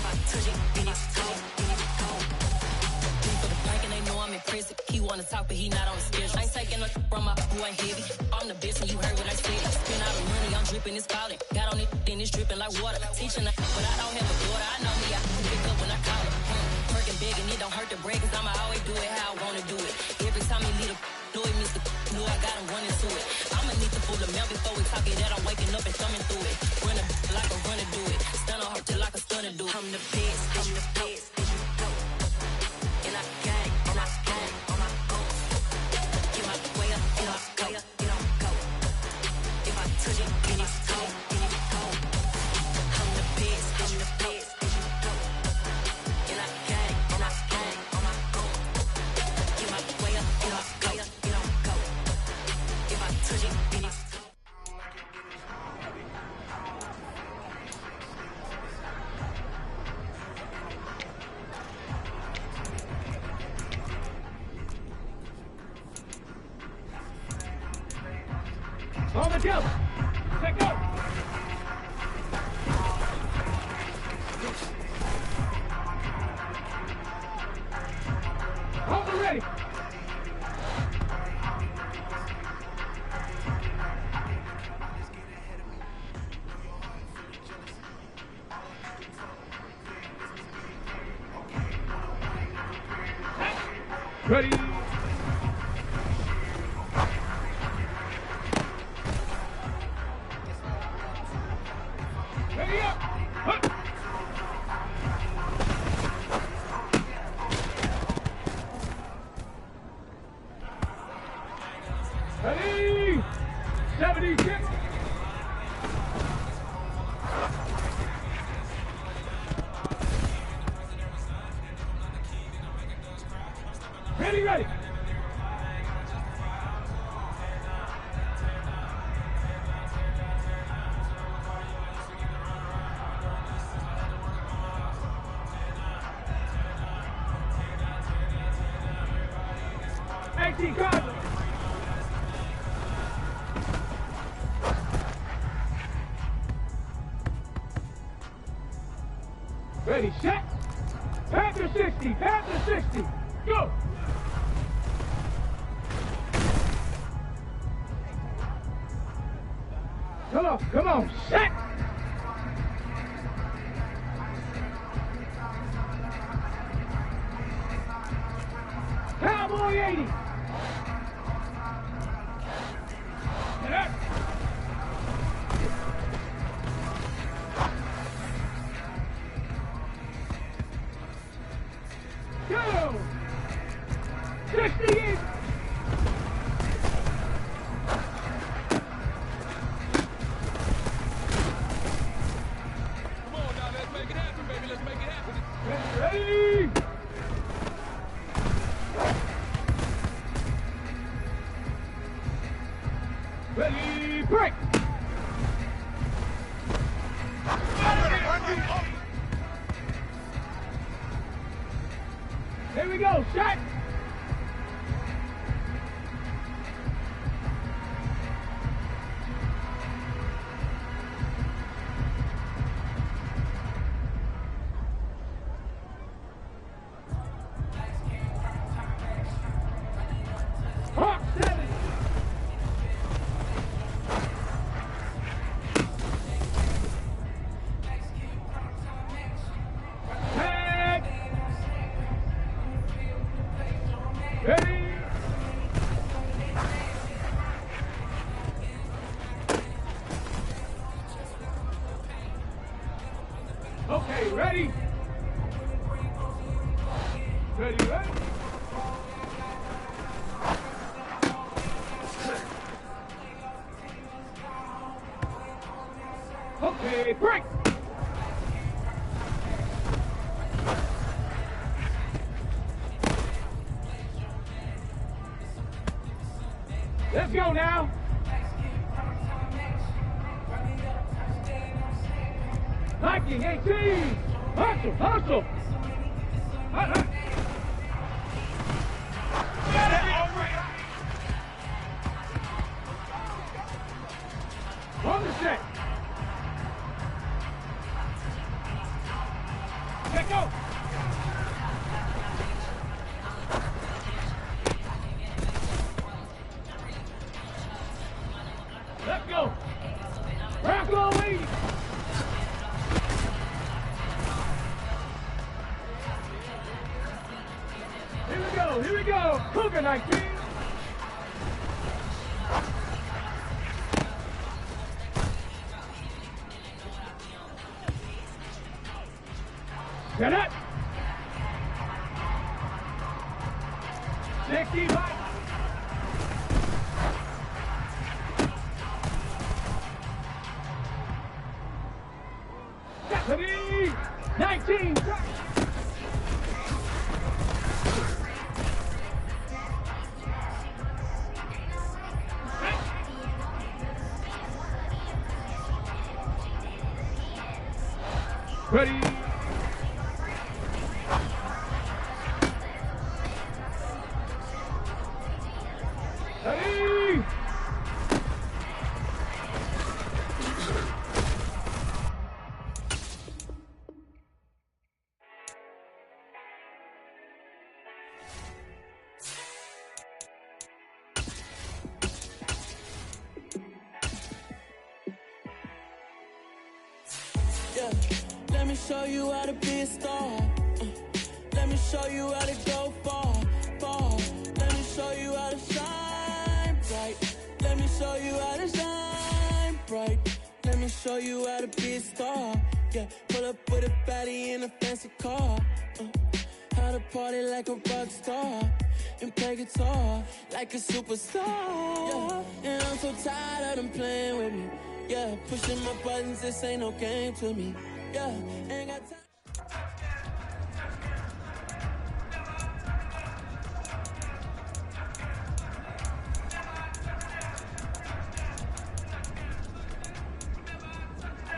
If I touch it, then it's cold. For the plank and they know I'm impressive. He wanna talk, but he not on the schedule. I ain't taking no from my who ain't heavy. I'm the best and you heard what I said. Spend all the money, I'm dripping, it's falling. Got on it, then it's dripping like water. Teaching her, but I don't have a daughter. I know me, I can pick up when I call her. Working big and it don't hurt to break, cause I'ma always do it how I wanna do it. Every time he lead a know it means the know I got him running to it. I'ma need to pull the mouth before we talk it that I'm waking up and thumbing through it. Run a like a runner do it. Stun on her till like a stunner do it. I'm the best, I'm the best, and you know. And I gang, and I gang on my own. Get my way up, and I go, and I go. If I touch it, then it's cold, then it's cold. I'm the best, and you know. And I gang, and I gang on my own. Get my way up, and I go, and I go. If I touch it, then it's cold. On the jump! Let go! Hold it ready! Ready! Ready up! Hup. Ready! 76! Ready, ready! Cardinal. Ready, set. Panther 60, Panther 60. Go. Come on, set. Cowboy 80. Go! 68! Come on now, let's make it happen, baby. Let's make it happen. Ready! Ready, break! Here we go, shot! Hawk 7! Tag! Ready? Okay, ready? Ready, ready? Okay, break! Let's go now. 19, 18. Hustle, hustle. On the set. Let go. Let's go. Rock on, ladies. Here we go. Cougar 19. Get up. 60 back. 19. Ready. Ready. Yeah. Let me show you how to be a star. Let me show you how to go far, far. Let me show you how to shine bright. Let me show you how to shine bright. Let me show you how to be a star. Yeah, pull up with a baddie in a fancy car. How to party like a rock star and play guitar like a superstar. Yeah, and I'm so tired of them playing with me. Yeah, pushing my buttons, this ain't no game to me. Yeah, ain't got time.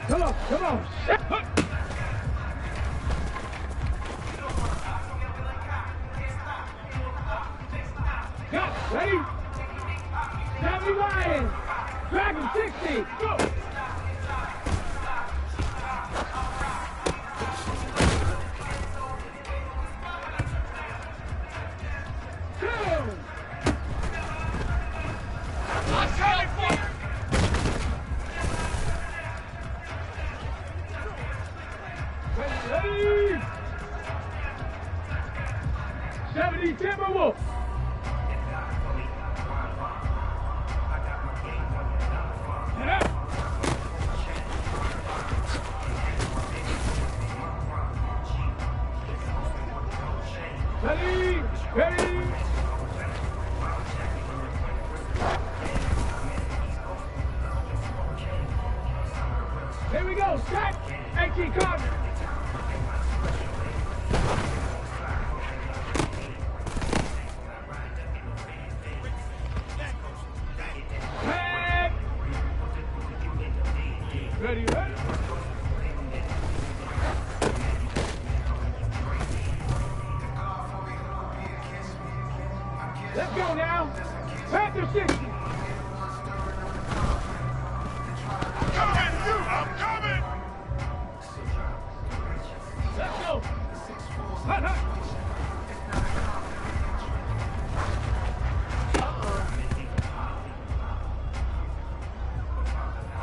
Come on, come on. Go, ready? 70 Lions. Dragon 60. Go. Ready? 70 Timberwolves. Ready? Ready? Here we go, set! 18 cards. Ready, ready? Let's go now. Panther 60. I'm coming! Let's go. Hut, hut.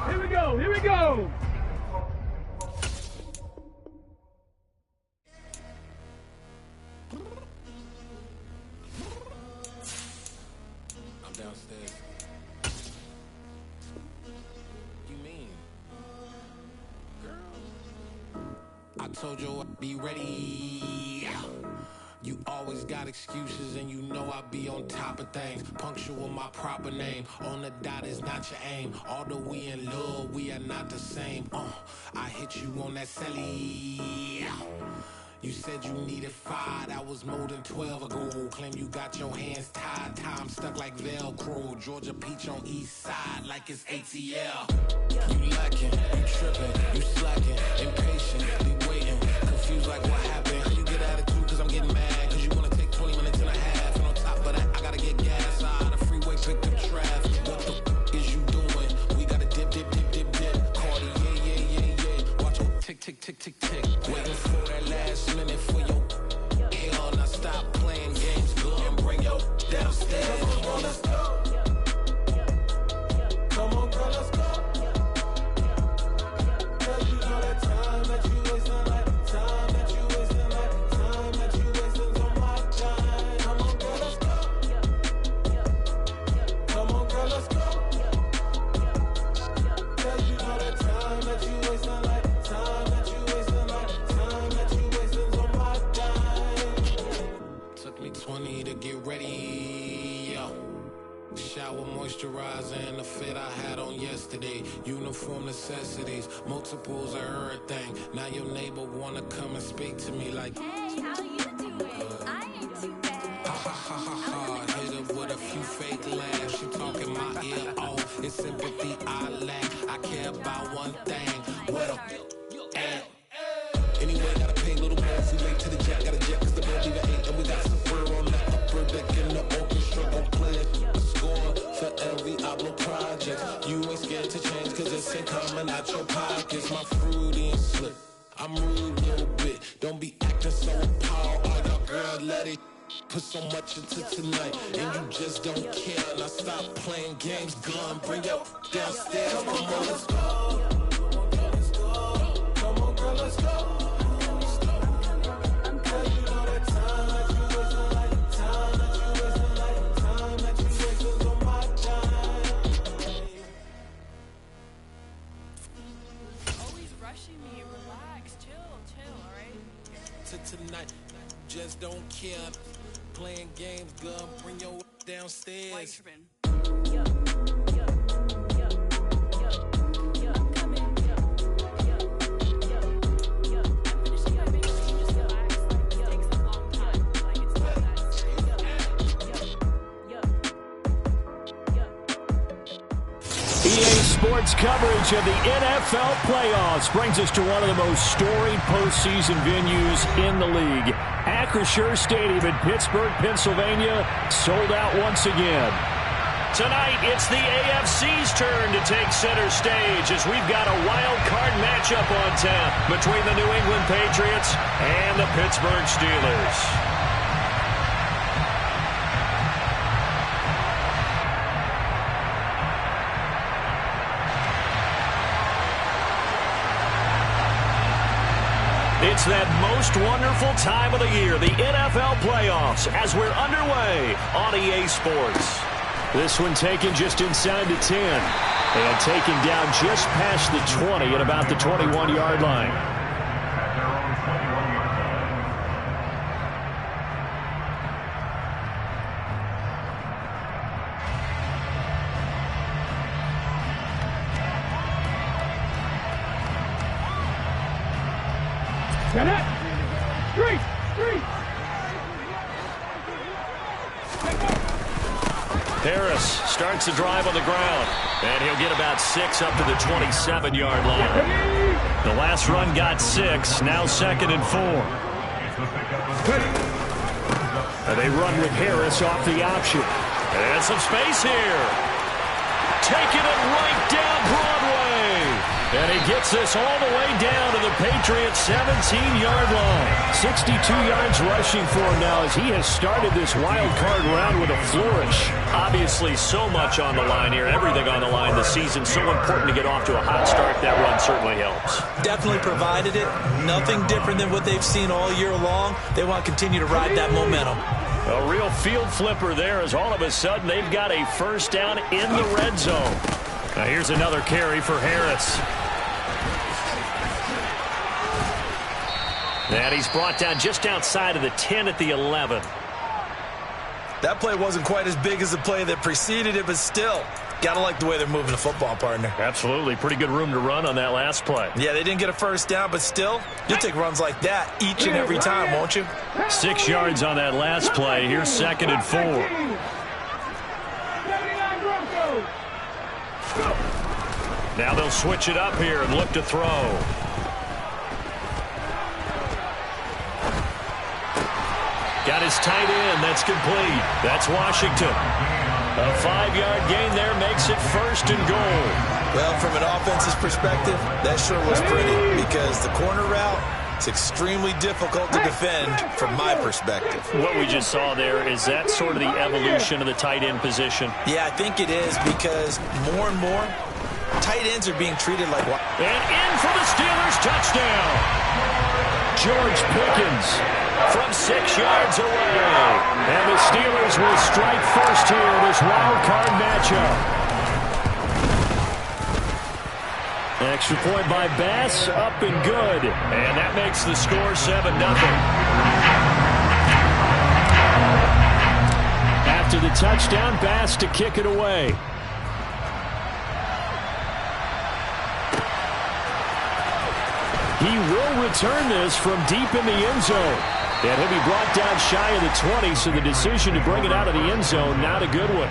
Here we go. Here we go. I'm downstairs. You mean? Girl? I told you I'd be ready. You always got excuses and you know I be on top of things. Punctual my proper name. On the dot is not your aim. Although we in love, we are not the same. I hit you on that celly. You said you needed 5, that was more than 12 ago. Claim you got your hands tied, time stuck like Velcro. Georgia Peach on east side like it's ATL. You lacking, you tripping, you slacking, impatient, waiting, confused like what happened. You get attitude cause I'm getting mad, cause you wanna take 20 minutes and a half. And on top of that, I gotta get gas out of the freeway, pick up traffic. What the f is you doing? We gotta dip, dip, dip, dip, dip. Cardi, yeah, yeah, yeah, yeah. Watch your tick, tick, tick, tick, tick. Waiting for that last minute for your hell. Now stop playing games, go and bring your downstairs. Come on, let's go. Come on, girl, let's go. Cause you know that time that you wasting, like time that you wasting, like time that you wasting on my time. Come on, girl, let's go. Come on, girl, let's go. Cause you know that time that you wasting, like time that you wasting, like time that you wasting on my time. Took me 20 to get ready, yo. Shower, moisturizer, and the fit I had on yesterday. Uniform necessities, multiples of everything. Now your neighbor wanna come and speak to me like, Hey, how you doing? I ain't too bad. ha ha ha ha ha. Hit her with a few fake laughs. She talking my ear off. It's sympathy I lack. I care about one thing. What a at. Anyway, gotta pay a little more. If we late to the jet, gotta jet cause the bed leave at 8. And we got some fur on the upper deck in the orchestra. Gon' play a score for every album project. You ain't scared to change cause it's ain't coming out your pockets. My fruity and slick. I'm rude a little bit. Don't be acting so appalled. Oh, your girl, let it put so much into tonight. And you just don't care. Now stop playing games. Gun, bring your downstairs. Come on, girl, let's go. Come on, girl, let's go. Cause you know that time that you wasting, like time that you wasting, like time that you wasting on my time. Always rushing me. Relax. Chill, alright? To tonight, just don't care. Playing games, gun, bring your downstairs. EA Sports coverage of the NFL playoffs brings us to one of the most storied postseason venues in the league. Acrisure Stadium in Pittsburgh, Pennsylvania, sold out once again. Tonight, it's the AFC's turn to take center stage as we've got a wild card matchup on tap between the New England Patriots and the Pittsburgh Steelers. It's that most wonderful time of the year, the NFL playoffs, as we're underway on EA Sports. This one taken just inside the 10 and taken down just past the 20 at about the 21-yard line. Connect! Street! Harris starts the drive on the ground, and he'll get about 6 up to the 27-yard line. The last run got 6, now 2nd and 4. And they run with Harris off the option. And some space here. Taking it right down Broadway. And he gets this all the way down to the Patriots' 17-yard line. 62 yards rushing for him now as he has started this wild card round with a flourish. Obviously, so much on the line here. Everything on the line this season. So important to get off to a hot start. That run certainly helps. Definitely provided it. Nothing different than what they've seen all year long. They want to continue to ride that momentum. A real field flipper there as all of a sudden they've got a first down in the red zone. Now here's another carry for Harris. And he's brought down just outside of the 10 at the 11. That play wasn't quite as big as the play that preceded it, but still, got to like the way they're moving the football, partner. Absolutely. Pretty good room to run on that last play. Yeah, they didn't get a first down, but still, you'll take runs like that each and every time, won't you? 6 yards on that last play. Here's 2nd and 4. 79 Broncos. Now they'll switch it up here and look to throw. Got his tight end. That's complete. That's Washington. A 5-yard gain there makes it 1st and goal. Well, from an offensive perspective, that sure was pretty because the corner route It's extremely difficult to defend from my perspective. What we just saw there, is that sort of the evolution of the tight end position? Yeah, I think it is, because more and more, tight ends are being treated like... And in for the Steelers, touchdown! George Pickens from 6 yards away. And the Steelers will strike first here in this wild card matchup. Extra point by Bass, up and good. And that makes the score 7-0. After the touchdown, Bass to kick it away. He will return this from deep in the end zone. And he'll be brought down shy of the 20, so the decision to bring it out of the end zone, not a good one.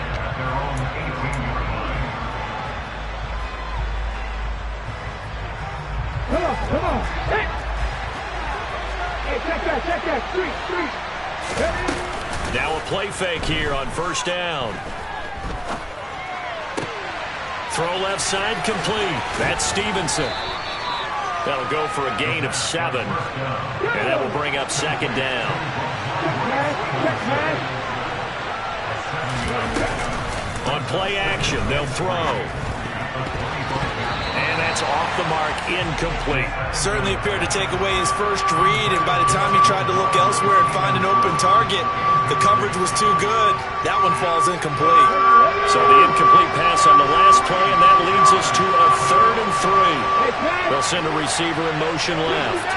Come on. Hey, check that. Street. Now a play fake here on first down. Throw left side complete. That's Stevenson. That'll go for a gain of 7. And that will bring up second down. On play action, they'll throw. And that's off the mark, incomplete. Certainly appeared to take away his first read, and by the time he tried to look elsewhere and find an open target, the coverage was too good. That one falls incomplete. So the incomplete pass on the last play, and that leads us to a 3rd and 3. They'll send a receiver in motion left.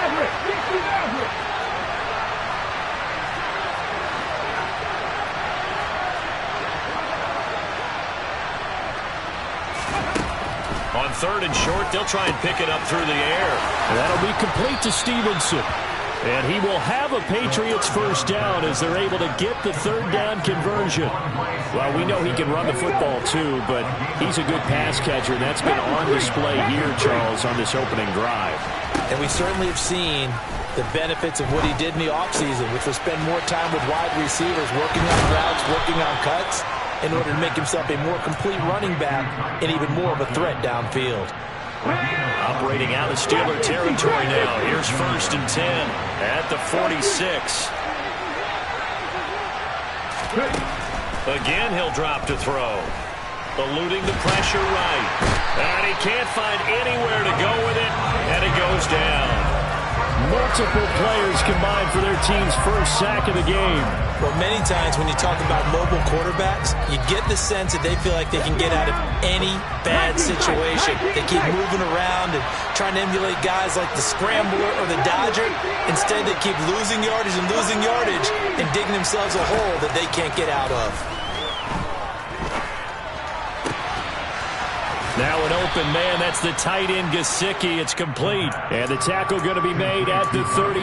On 3rd and short, they'll try and pick it up through the air. And that'll be complete to Stevenson. And he will have a Patriots first down as they're able to get the 3rd down conversion. Well, we know he can run the football too, but he's a good pass catcher, and that's been on display here, Charles, on this opening drive. And we certainly have seen the benefits of what he did in the offseason, which was spend more time with wide receivers, working on routes, working on cuts, in order to make himself a more complete running back and even more of a threat downfield. Operating out of Steeler territory now. Here's 1st and 10 at the 46. Again, he'll drop to throw. Eluding the pressure right. And he can't find anywhere to go with it, and it goes down. Multiple players combined for their team's first sack of the game. Well, many times when you talk about mobile quarterbacks, you get the sense that they feel like they can get out of any bad situation. They keep moving around and trying to emulate guys like the Scrambler or the Dodger. Instead, they keep losing yardage and digging themselves a hole that they can't get out of. Now an open man, that's the tight end Gesicki. It's complete. And the tackle going to be made at the 38.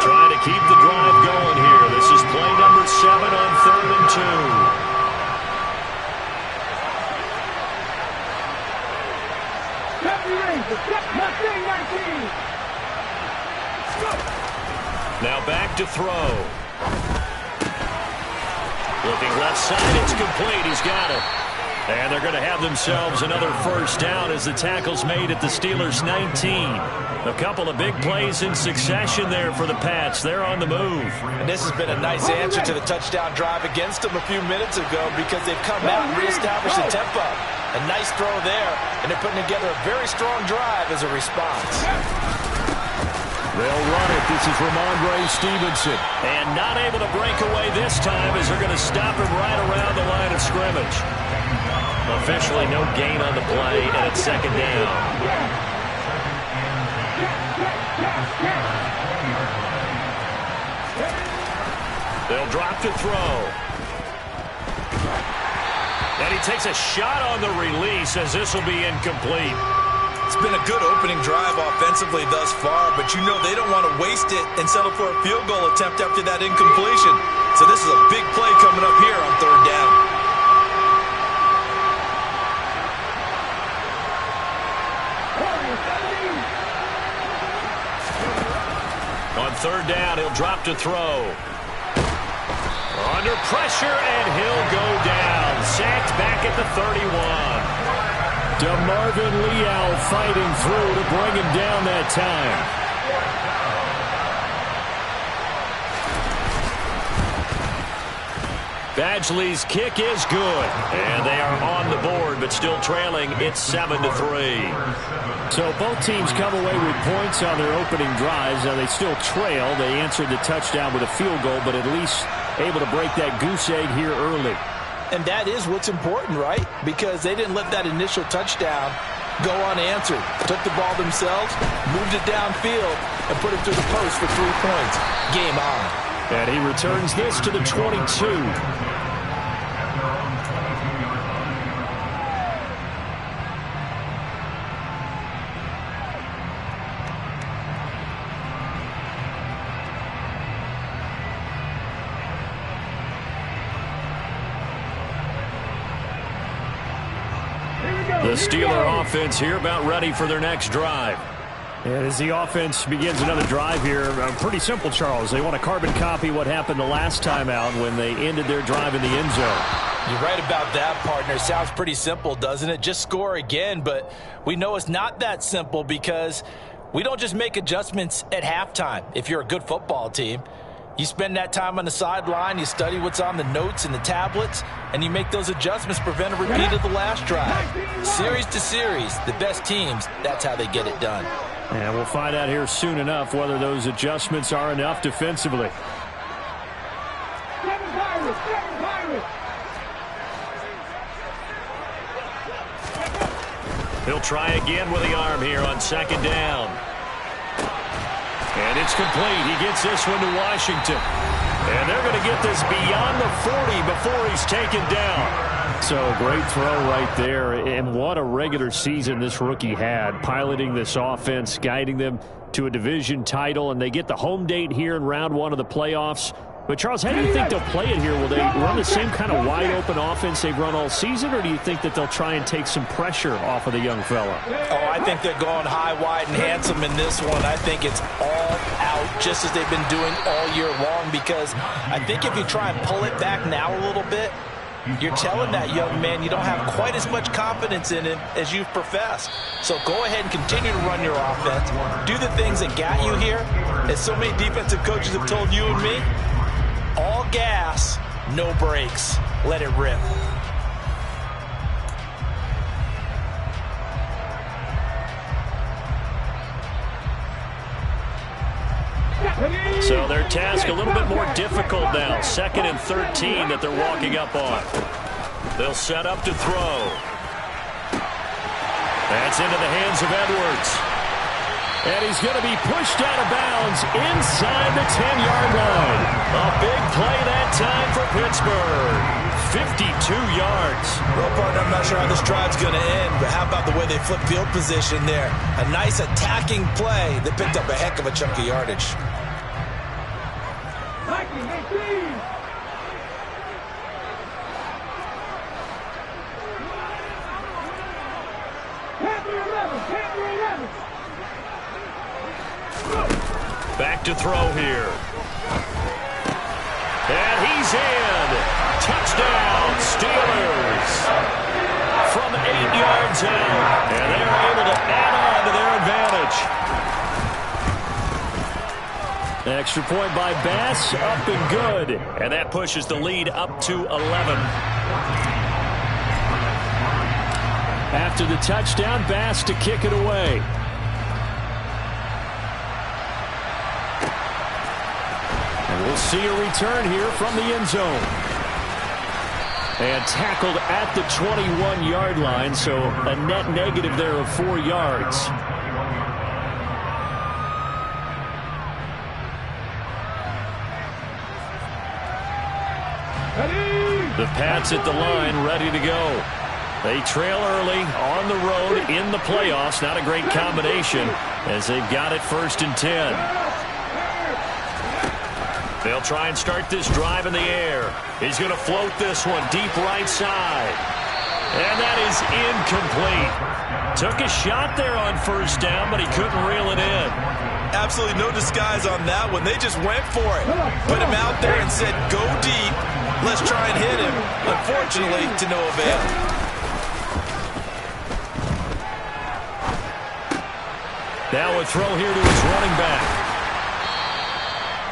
Trying to keep the drive going here. This is play number 7 on 3rd and 2. Now back to throw. Looking left side, it's complete. He's got it. And they're going to have themselves another first down as the tackle's made at the Steelers' 19. A couple of big plays in succession there for the Pats. They're on the move. And this has been a nice answer to the touchdown drive against them a few minutes ago, because they've come out and reestablished the tempo. A nice throw there, and they're putting together a very strong drive as a response. They'll run it. This is Ramondre Stevenson. And not able to break away this time as they're going to stop him right around the line of scrimmage. Officially no gain on the play, and it's 2nd down. They'll drop to throw. And he takes a shot on the release as this will be incomplete. It's been a good opening drive offensively thus far, but you know they don't want to waste it and settle for a field goal attempt after that incompletion. So this is a big play coming up here on 3rd down. On 3rd down, he'll drop to throw. Under pressure, and he'll go down. Sacked back at the 31. DeMarvin Leal fighting through to bring him down that time. Badgley's kick is good. And they are on the board, but still trailing. It's 7-3. So both teams come away with points on their opening drives. Now they still trail. They answered the touchdown with a field goal, but at least able to break that goose egg here early. And that is what's important, right? Because they didn't let that initial touchdown go unanswered. Took the ball themselves, moved it downfield, and put it through the post for 3 points. Game on. And he returns this to the 22. The Steeler offense here about ready for their next drive. And as the offense begins another drive here, pretty simple, Charles. They want to carbon copy what happened the last time out when they ended their drive in the end zone. You're right about that, partner. Sounds pretty simple, doesn't it? Just score again, but we know it's not that simple because we don't just make adjustments at halftime. If you're a good football team, you spend that time on the sideline, you study what's on the notes and the tablets, and you make those adjustments, prevent a repeat of the last drive. Series to series, the best teams, that's how they get it done. And we'll find out here soon enough whether those adjustments are enough defensively. He'll try again with the arm here on second down. And it's complete. He gets this one to Washington. And they're going to get this beyond the 40 before he's taken down. So great throw right there. And what a regular season this rookie had, piloting this offense, guiding them to a division title. And they get the home date here in round 1 of the playoffs. But, Charles, how do you think they'll play it here? Will they run the same kind of wide-open offense they've run all season, or do you think that they'll try and take some pressure off of the young fella? Oh, I think they're going high, wide, and handsome in this one. I think it's all out, just as they've been doing all year long, because I think if you try and pull it back now a little bit, you're telling that young man you don't have quite as much confidence in him as you've professed. So go ahead and continue to run your offense. Do the things that got you here. As so many defensive coaches have told you and me, all gas, no brakes. Let it rip. So their task a little bit more difficult now. 2nd and 13 that they're walking up on. They'll set up to throw. That's into the hands of Edwards. And he's going to be pushed out of bounds inside the 10-yard line. A big play that time for Pittsburgh. 52 yards. Well, partner, I'm not sure how this drive's going to end, but how about the way they flip field position there? A nice attacking play that picked up a heck of a chunk of yardage. Back to throw here. And he's in. Touchdown, Steelers. From 8 yards out. And they're able to add on to their advantage. Extra point by Bass, up and good. And that pushes the lead up to 11. After the touchdown, Bass to kick it away. And we'll see a return here from the end zone. And tackled at the 21-yard line, so a net negative there of 4 yards. The Pats at the line, ready to go. They trail early on the road in the playoffs. Not a great combination as they've got it 1st and 10. They'll try and start this drive in the air. He's going to float this one deep right side. And that is incomplete. Took a shot there on 1st down, but he couldn't reel it in. Absolutely no disguise on that one. They just went for it. Put him out there and said, go deep. Let's try and hit him. Unfortunately, to no avail. Now a throw here to his running back.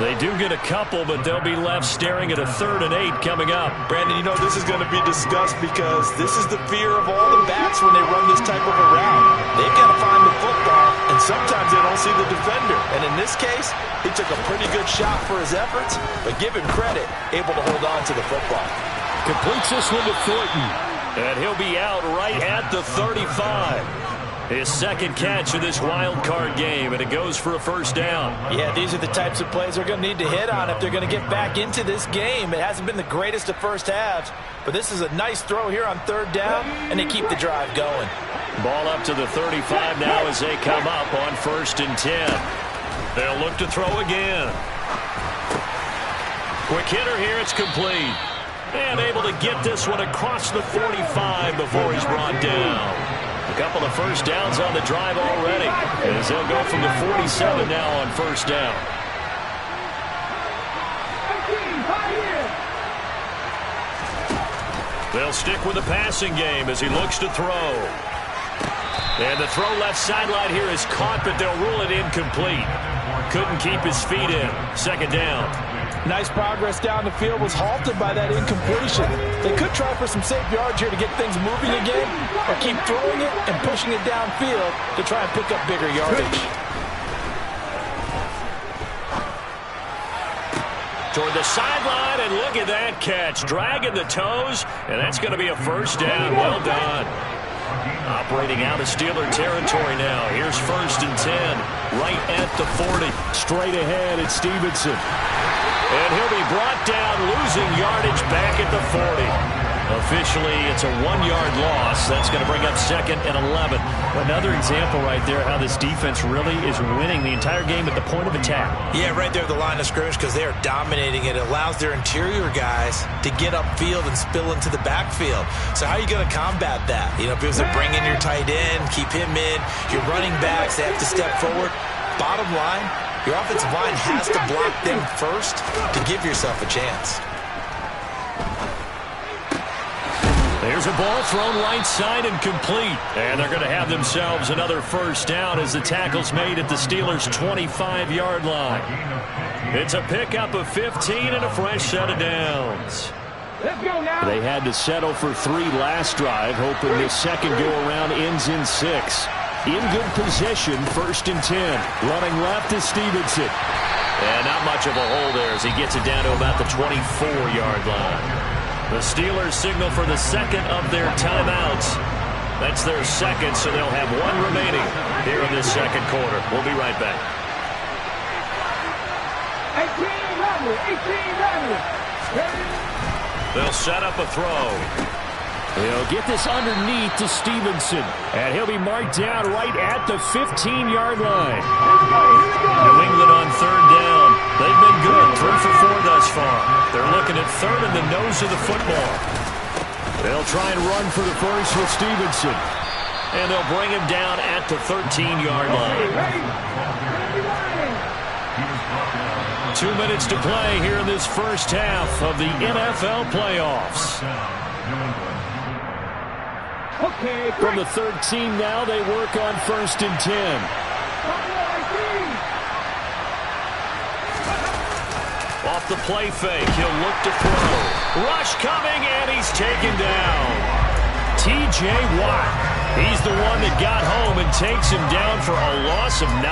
They do get a couple, but they'll be left staring at a 3rd and 8 coming up. Brandon, you know this is going to be discussed because this is the fear of all the backs when they run this type of a route. They've got to find the football, and sometimes they don't see the defender. And in this case, he took a pretty good shot for his efforts, but give him credit, able to hold on to the football. Completes this one to Thornton, and he'll be out right at the 35. His second catch of this wild card game, and it goes for a 1st down. Yeah, these are the types of plays they're going to need to hit on if they're going to get back into this game. It hasn't been the greatest of first halves, but this is a nice throw here on 3rd down, and they keep the drive going. Ball up to the 35 now as they come up on 1st and 10. They'll look to throw again. Quick hitter here, it's complete. And able to get this one across the 45 before he's brought down. A couple of 1st downs on the drive already, as they'll go from the 47 now on 1st down. They'll stick with the passing game as he looks to throw. And the throw left sideline here is caught, but they'll rule it incomplete. Couldn't keep his feet in. 2nd down. Nice progress down the field, was halted by that incompletion. They could try for some safe yards here to get things moving again, or keep throwing it and pushing it downfield to try and pick up bigger yardage. Toward the sideline, and look at that catch. Dragging the toes, and that's going to be a 1st down. Well done. Operating out of Steeler territory now. Here's 1st and 10, right at the 40. Straight ahead, it's Stevenson. And he'll be brought down, losing yardage back at the 40. Officially, it's a 1-yard loss. That's going to bring up 2nd and 11. Another example right there how this defense really is winning the entire game at the point of attack. Yeah, right there at the line of scrimmage because they are dominating it. It allows their interior guys to get upfield and spill into the backfield. So how are you going to combat that? You know, because they bring in your tight end, keep him in. Your running backs, they have to step forward. Bottom line, your offensive line has to block them first to give yourself a chance. There's a ball thrown right side and complete. And they're going to have themselves another 1st down as the tackle's made at the Steelers' 25-yard line. It's a pickup of 15 and a fresh set of downs. Let's go now. They had to settle for 3 last drive, hoping this second go-around ends in 6. In good position, 1st and 10. Running left is Stevenson. And not much of a hole there as he gets it down to about the 24-yard line. The Steelers signal for the 2nd of their timeouts. That's their 2nd, so they'll have 1 remaining here in this 2nd quarter. We'll be right back. 18-11. They'll set up a throw. They'll get this underneath to Stevenson. And he'll be marked down right at the 15-yard line. New England on 3rd down. They've been good, 3 for 4 thus far. They're looking at 3rd in the nose of the football. They'll try and run for the 1st with Stevenson. And they'll bring him down at the 13-yard line. 2 minutes to play here in this 1st half of the NFL playoffs. From the 13 now, they work on 1st and 10. Off the play fake, he'll look to throw. Rush coming, and he's taken down. T.J. Watt. He's the one that got home and takes him down for a loss of 9.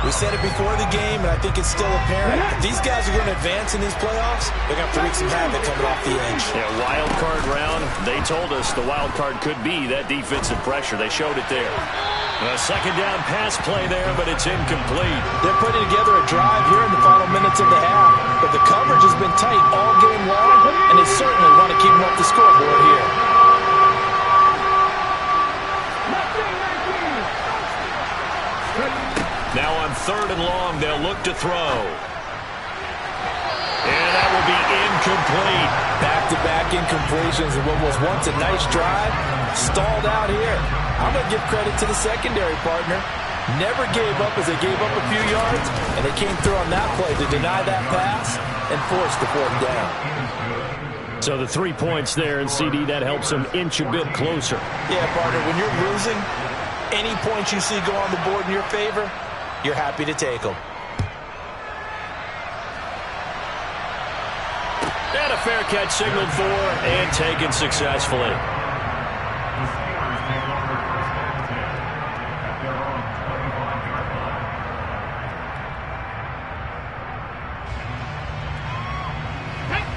We said it before the game, and I think it's still apparent. If these guys are going to advance in these playoffs, they're going to have to wreak some havoc coming off the edge. Yeah, wild card round. They told us the wild card could be that defensive pressure. They showed it there. A 2nd down pass play there, but it's incomplete. They're putting together a drive here in the final minutes of the half, but the coverage has been tight all game long, and they certainly want to keep them off the scoreboard here. Now on 3rd and long, they'll look to throw. And that will be incomplete. Back-to-back incompletions of what was once a nice drive. Stalled out here. I'm going to give credit to the secondary partner. Never gave up as they gave up a few yards, and they came through on that play to deny that pass and force the 4th down. So the 3 points there, and CD, that helps them inch a bit closer. Yeah, partner, when you're losing, any points you see go on the board in your favor, you're happy to take them. fair catch signaled for and taken successfully.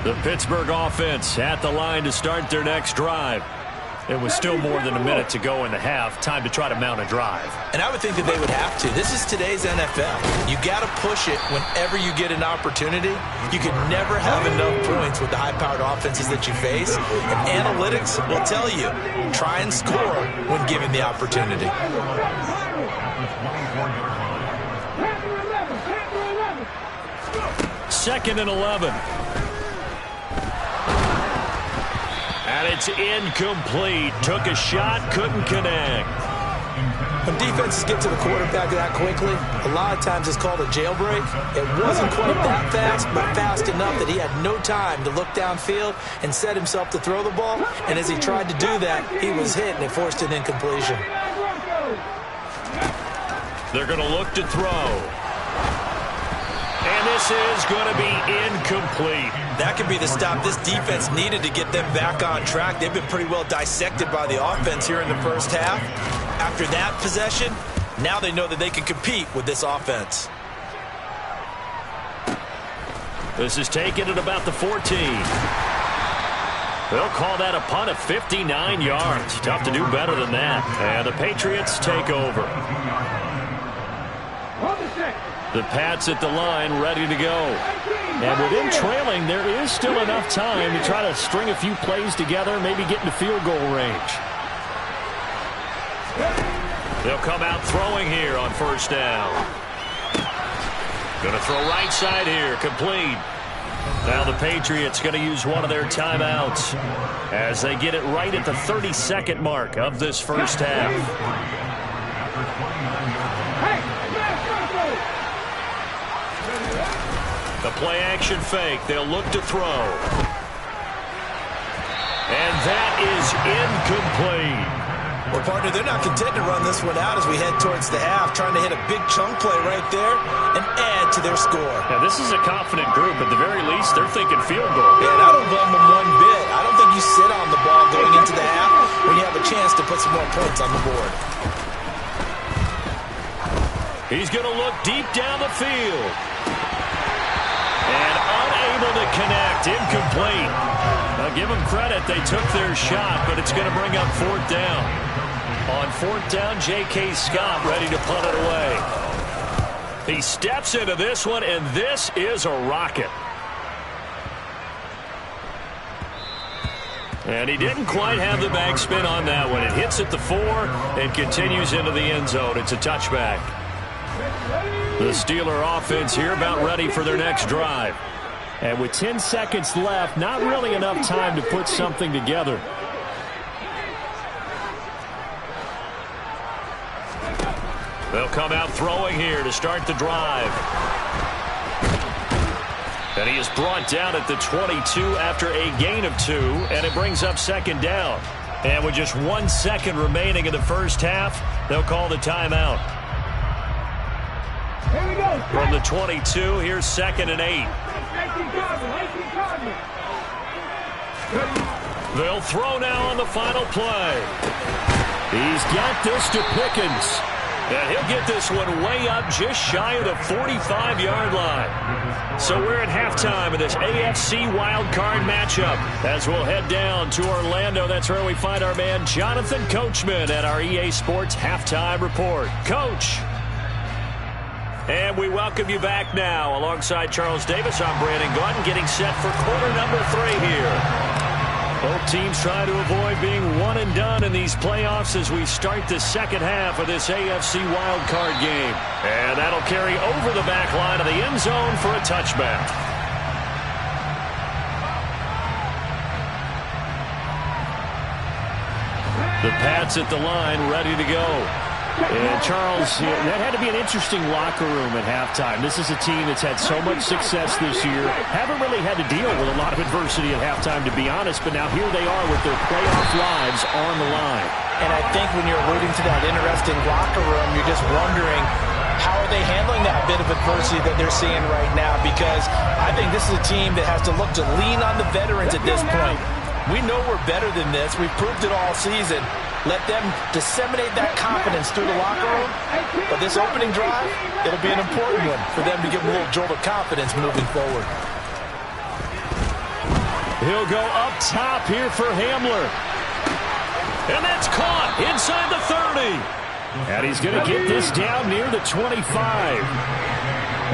The Pittsburgh offense at the line to start their next drive. It was still more than a minute to go in the half. Time to try to mount a drive. And I would think that they would have to. This is today's NFL. You got to push it whenever you get an opportunity. You can never have enough points with the high-powered offenses that you face. And analytics will tell you, try and score when given the opportunity. Second and 11. And it's incomplete. Took a shot, couldn't connect. When defenses get to the quarterback that quickly, a lot of times it's called a jailbreak. It wasn't quite that fast, but fast enough that he had no time to look downfield and set himself to throw the ball. And as he tried to do that, he was hit and it forced an incompletion. They're going to look to throw. And this is going to be incomplete. That could be the stop this defense needed to get them back on track. They've been pretty well dissected by the offense here in the first half. After that possession, now they know that they can compete with this offense. This is taken at about the 14. They'll call that a punt of 59 yards. Tough to do better than that. And the Patriots take over. The Pats at the line, ready to go. And within trailing, there is still enough time to try to string a few plays together, maybe get into field goal range. They'll come out throwing here on first down. Going to throw right side here, complete. Now the Patriots going to use one of their timeouts as they get it right at the 32nd mark of this first half. The play-action fake. They'll look to throw. And that is incomplete. Well, partner, they're not content to run this one out as we head towards the half, trying to hit a big chunk play right there and add to their score. Now, this is a confident group. At the very least, they're thinking field goal. Yeah, and I don't blame them one bit. I don't think you sit on the ball going into the half when you have a chance to put some more points on the board. He's going to look deep down the field. And unable to connect, incomplete. Now give them credit, they took their shot, but it's going to bring up fourth down. On fourth down, J.K. Scott ready to punt it away. He steps into this one, and this is a rocket. And he didn't quite have the backspin on that one. It hits at the 4 and continues into the end zone. It's a touchback. The Steeler offense here about ready for their next drive. And with 10 seconds left, not really enough time to put something together. They'll come out throwing here to start the drive. And he is brought down at the 22 after a gain of 2, and it brings up second down. And with just 1 second remaining in the first half, they'll call the timeout. From the 22, here's second and 8. They'll throw now on the final play. He's got this to Pickens. And he'll get this one way up just shy of the 45-yard line. So we're at halftime of this AFC wildcard matchup as we'll head down to Orlando. That's where we find our man Jonathan Coachman at our EA Sports Halftime Report. Coach. And we welcome you back now. Alongside Charles Davis, I'm Brandon Gaudin, getting set for quarter number 3 here. Both teams try to avoid being one and done in these playoffs as we start the second half of this AFC wildcard game. And that'll carry over the back line of the end zone for a touchback. The Pats at the line, ready to go. And Charles, that had to be an interesting locker room at halftime. This is a team that's had so much success this year. Haven't really had to deal with a lot of adversity at halftime, to be honest. But now here they are with their playoff lives on the line. And I think when you're alluding to that interesting locker room, you're just wondering, how are they handling that bit of adversity that they're seeing right now? Because I think this is a team that has to look to lean on the veterans at this point. We know we're better than this. We've proved it all season. Let them disseminate that confidence through the locker room. But this opening drive, it'll be an important one for them to give them a little jolt of confidence moving forward. He'll go up top here for Hamler. And that's caught inside the 30. And he's going to get this down near the 25.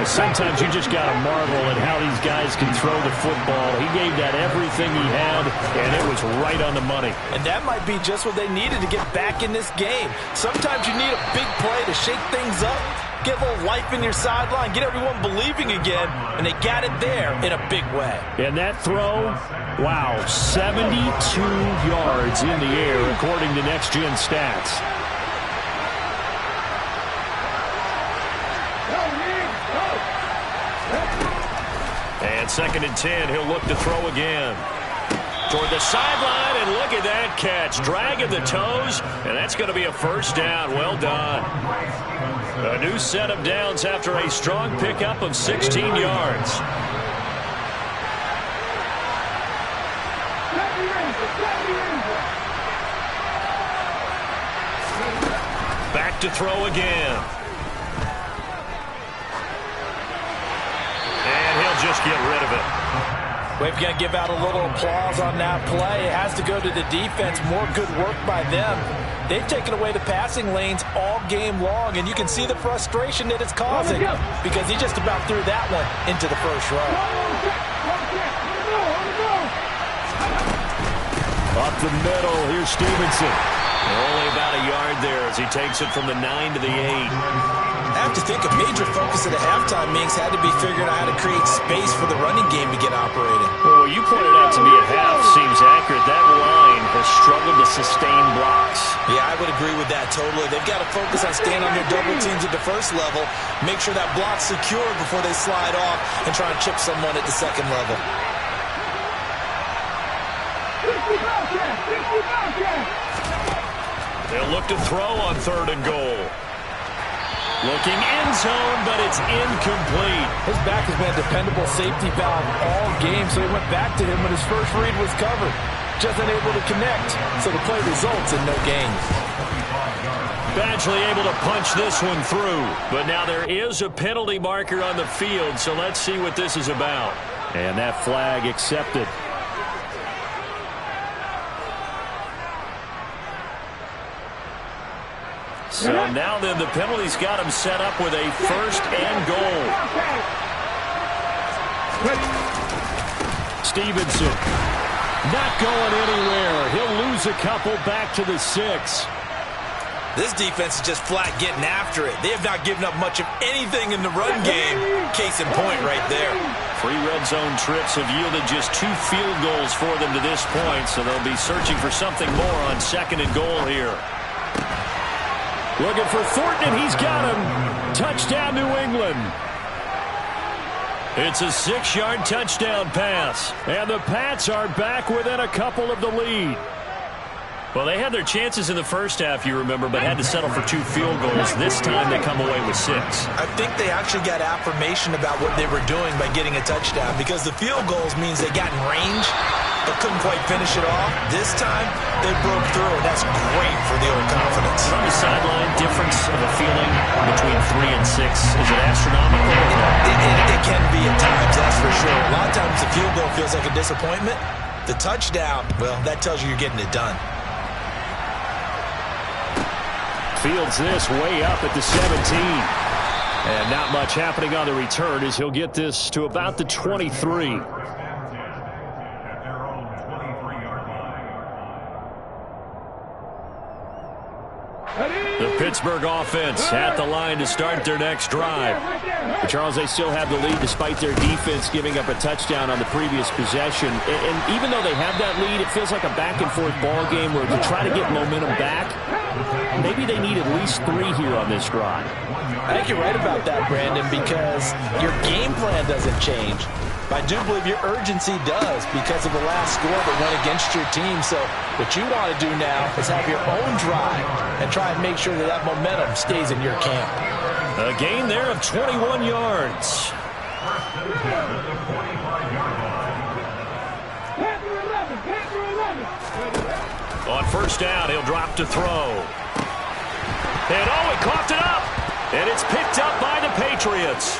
Sometimes you just got to marvel at how these guys can throw the football. He gave that everything he had, and it was right on the money. And that might be just what they needed to get back in this game. Sometimes you need a big play to shake things up, get a little life in your sideline, get everyone believing again, and they got it there in a big way. And that throw, wow, 72 yards in the air, according to Next Gen Stats. And 2nd and 10, he'll look to throw again. Toward the sideline, and look at that catch. Dragging the toes, and that's going to be a first down. Well done. A new set of downs after a strong pickup of 16 yards. Back to throw again. Just get rid of it. We've got to give out a little applause on that play. It has to go to the defense. More good work by them. They've taken away the passing lanes all game long, and you can see the frustration that it's causing because he just about threw that one into the first row. Up the middle, here's Stevenson. Only about a yard there as he takes it from the 9 to the 8. I have to think a major focus at the halftime meetings had to be figuring out how to create space for the running game to get operating. Well, what you pointed out to me at half seems accurate. That line has struggled to sustain blocks. Yeah, I would agree with that totally. They've got to focus on staying on their double teams at the first level, make sure that block's secure before they slide off and try and chip someone at the second level. They'll look to throw on 3rd and goal. Looking end zone, but it's incomplete. His back has been a dependable safety valve all game, so he went back to him when his first read was covered. Just unable to connect, so the play results in no gain. Badgley able to punch this one through, but now there is a penalty marker on the field, so let's see what this is about. And that flag accepted. So now then the penalty's got him set up with a 1st and goal. Stevenson not going anywhere. He'll lose a couple back to the 6. This defense is just flat getting after it. They have not given up much of anything in the run game. Case in point right there. 3 red zone trips have yielded just 2 field goals for them to this point, so they'll be searching for something more on 2nd and goal here. Looking for Thornton, and he's got him. Touchdown, New England. It's a 6-yard touchdown pass, and the Pats are back within a couple of the lead. Well, they had their chances in the first half, you remember, but had to settle for 2 field goals. This time they come away with 6. I think they actually got affirmation about what they were doing by getting a touchdown because the field goals means they got in range but couldn't quite finish it off. This time, they broke through, and that's great for the old confidence. On the sideline, difference of a feeling between 3 and 6, is it astronomical? It can be at times, that's for sure. A lot of times the field goal feels like a disappointment. The touchdown, well, that tells you you're getting it done. Fields this way up at the 17. And not much happening on the return as he'll get this to about the 23. The Pittsburgh offense at the line to start their next drive. But Charles, they still have the lead despite their defense giving up a touchdown on the previous possession. And even though they have that lead, it feels like a back-and-forth ball game where to try to get momentum back, maybe they need at least 3 here on this drive. I think you're right about that, Brandon, because your game plan doesn't change. But I do believe your urgency does because of the last score that went against your team. So what you want to do now is have your own drive and try and make sure that that momentum stays in your camp. A gain there of 21 yards. On first down, he'll drop to throw. And oh, he coughed it up. And it's picked up by the Patriots.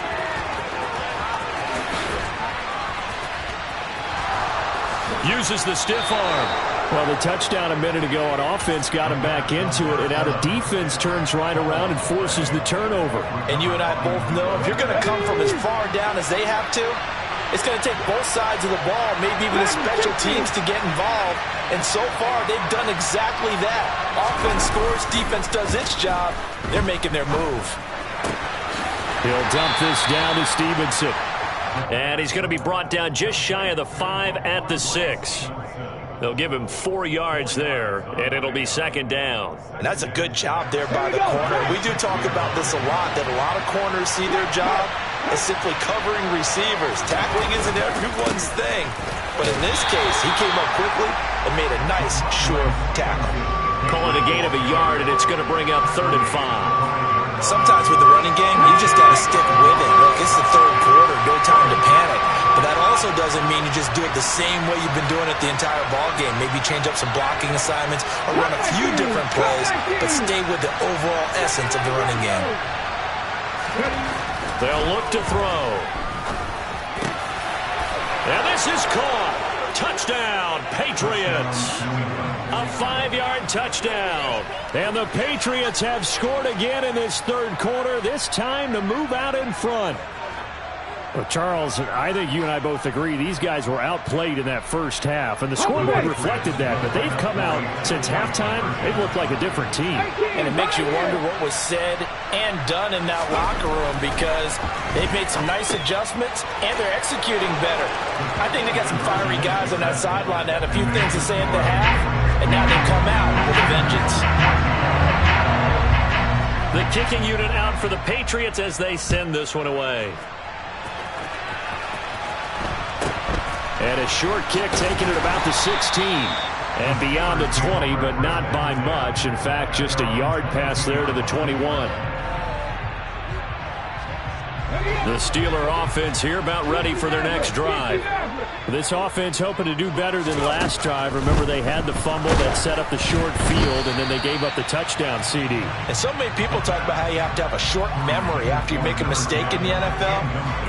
Uses the stiff arm. Well, the touchdown a minute ago on offense got him back into it, and now the defense turns right around and forces the turnover. And you and I both know if you're going to come from as far down as they have to, it's going to take both sides of the ball, maybe even the special teams to get involved. And so far, they've done exactly that. Offense scores, defense does its job. They're making their move. He'll dump this down to Stevenson. And he's going to be brought down just shy of the 5 at the 6. They'll give him 4 yards there, and it'll be second down. And that's a good job there by the corner. We do talk about this a lot, that a lot of corners see their job as simply covering receivers. Tackling isn't everyone's thing. But in this case, he came up quickly and made a nice, short tackle. Call it a gain of a yard, and it's going to bring up 3rd and 5. Sometimes with the running game, you just got to stick with it. Look, it's the third quarter, no time to panic. But that also doesn't mean you just do it the same way you've been doing it the entire ball game. Maybe change up some blocking assignments or run a few different plays, but stay with the overall essence of the running game. They'll look to throw. And this is caught. Touchdown, Patriots. A 5-yard touchdown. And the Patriots have scored again in this third quarter, this time to move out in front. Well, Charles, I think you and I both agree these guys were outplayed in that first half, and the scoreboard reflected that, but they've come out since halftime. They've looked like a different team. And it makes you wonder what was said and done in that locker room, because they've made some nice adjustments, and they're executing better. I think they got some fiery guys on that sideline that had a few things to say at the half, and now they come out with a vengeance. The kicking unit out for the Patriots as they send this one away. And a short kick taken at about the 16. And beyond the 20, but not by much. In fact, just a yard pass there to the 21. The Steeler offense here about ready for their next drive. This offense hoping to do better than last drive. Remember, they had the fumble that set up the short field, and then they gave up the touchdown CD. And so many people talk about how you have to have a short memory after you make a mistake in the NFL.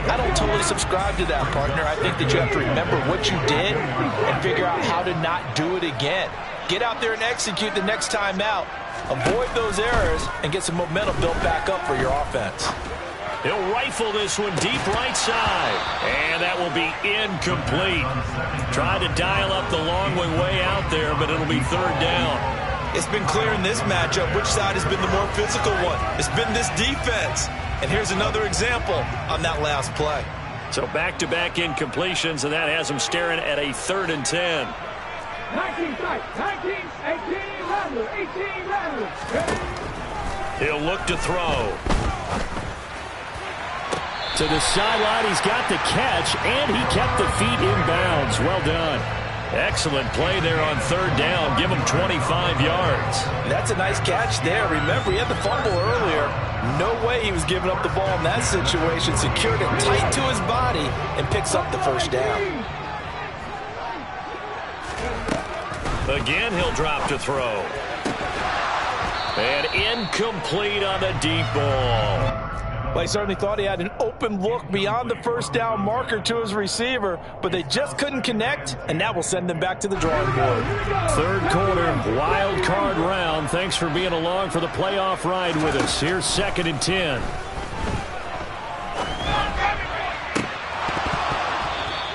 I don't totally subscribe to that, partner. I think that you have to remember what you did and figure out how to not do it again. Get out there and execute the next time out. Avoid those errors and get some momentum built back up for your offense. He'll rifle this one deep right side. And that will be incomplete. Tried to dial up the long way out there, but it'll be 3rd down. It's been clear in this matchup which side has been the more physical one. It's been this defense. And here's another example on that last play. So back-to-back incompletions, and that has them staring at a 3rd and 10. 19 strikes, 19, 18, Randall, 18, Randall. He'll look to throw. To the sideline, he's got the catch, and he kept the feet in bounds. Well done. Excellent play there on 3rd down. Give him 25 yards. That's a nice catch there. Remember, he had the fumble earlier. No way he was giving up the ball in that situation. Secured it tight to his body and picks up the 1st down. Again, he'll drop to throw. And incomplete on the deep ball. Well, he certainly thought he had an open look beyond the 1st down marker to his receiver, but they just couldn't connect, and that will send them back to the drawing board. Third quarter, wild card round. Thanks for being along for the playoff ride with us. Here's 2nd and 10.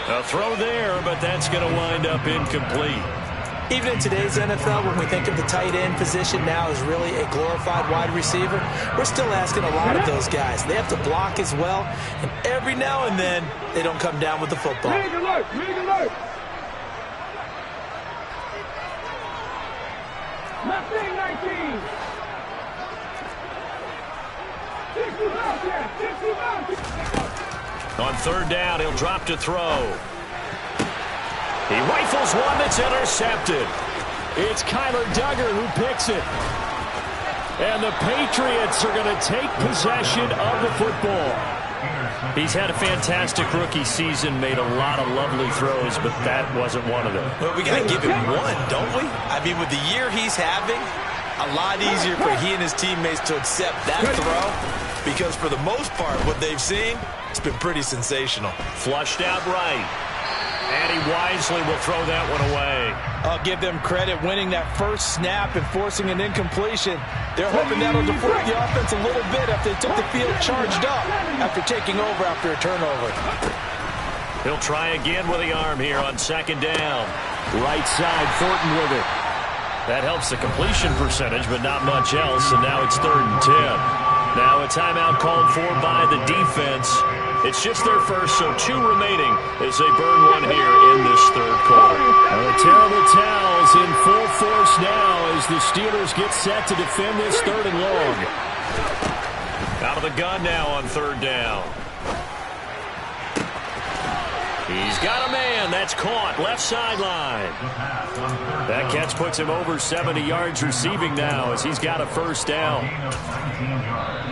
A throw there, but that's going to wind up incomplete. Even in today's NFL, when we think of the tight end position now as really a glorified wide receiver, we're still asking a lot of those guys. They have to block as well, and every now and then, they don't come down with the football. League alert, league alert. Left wing 19. 60 Mountain, 60 Mountain. On 3rd down, he'll drop to throw. He rifles one that's intercepted. It's Kyler Duggar who picks it. And the Patriots are going to take possession of the football. He's had a fantastic rookie season, made a lot of lovely throws, but that wasn't one of them. Well, we got to give him one, don't we? I mean, with the year he's having, a lot easier for he and his teammates to accept that throw, because for the most part, what they've seen, it's been pretty sensational. Flushed out right. And he wisely will throw that one away. I'll give them credit winning that first snap and forcing an incompletion. They're hoping that'll deflate the offense a little bit after they took the field charged up after taking over after a turnover. He'll try again with the arm here on second down. Right side, Thornton with it. That helps the completion percentage, but not much else, and now it's 3rd and 10. Now a timeout called for by the defense. It's just their first, so 2 remaining as they burn one here in this 3rd quarter. Well, the terrible towels in full force now as the Steelers get set to defend this 3rd and long. Out of the gun now on 3rd down. He's got a man. That's caught. Left sideline. That catch puts him over 70 yards receiving now as he's got a first down.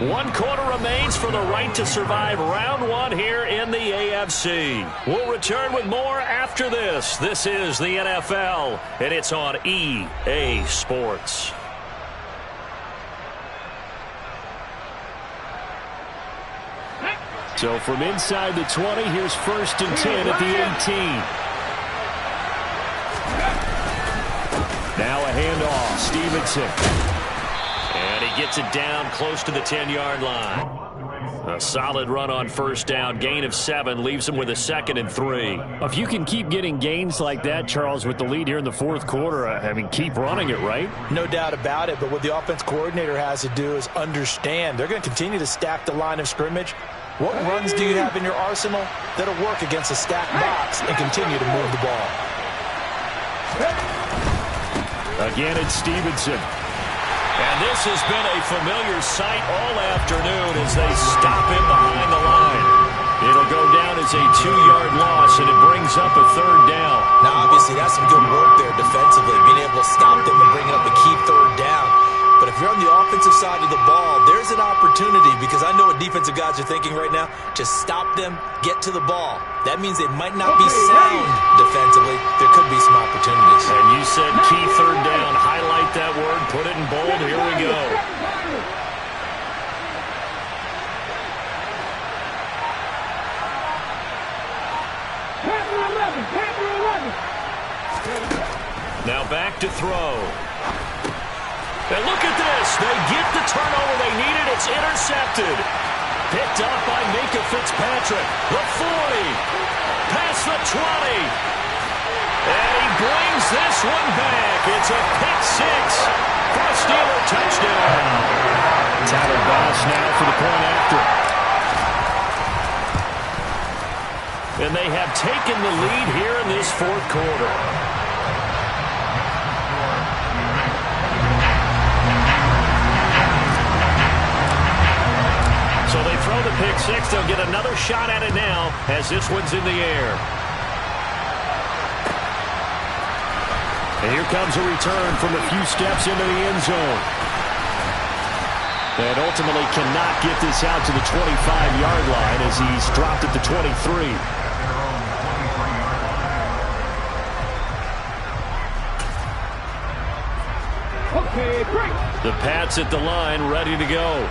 1 quarter remains for the right to survive round 1 here in the AFC. We'll return with more after this. This is the NFL, and it's on EA Sports. So from inside the 20, here's 1st and 10 at the 18. Now a handoff. Stevenson. And he gets it down close to the 10-yard line. A solid run on first down. Gain of 7 leaves him with a 2nd and 3. If you can keep getting gains like that, Charles, with the lead here in the 4th quarter, I mean, keep running it, right? No doubt about it, but what the offense coordinator has to do is understand. They're going to continue to stack the line of scrimmage. What runs do you have in your arsenal that'll work against a stacked box and continue to move the ball? Again, it's Stevenson. And this has been a familiar sight all afternoon as they stop him behind the line. It'll go down as a 2-yard loss, and it brings up a 3rd down. Now, obviously, that's some good work there defensively, being able to stop them and bring up a key 3rd down. But if you're on the offensive side of the ball, there's an opportunity, because I know what defensive guys are thinking right now. Just stop them, get to the ball. That means they might not be sound defensively. There could be some opportunities. And you said key 3rd down. Highlight that word. Put it in bold. Here we go. Now back to throw. And look at this. They get the turnover they needed. It's intercepted. Picked up by Minka Fitzpatrick. The 40. Past the 20. And he brings this one back. It's a pick 6 for a Steeler touchdown. Tyler Bass now for the point after. And they have taken the lead here in this 4th quarter. So they throw the pick 6. They'll get another shot at it now as this one's in the air. And here comes a return from a few steps into the end zone. And ultimately cannot get this out to the 25-yard line as he's dropped at the 23. The Pats at the line, ready to go.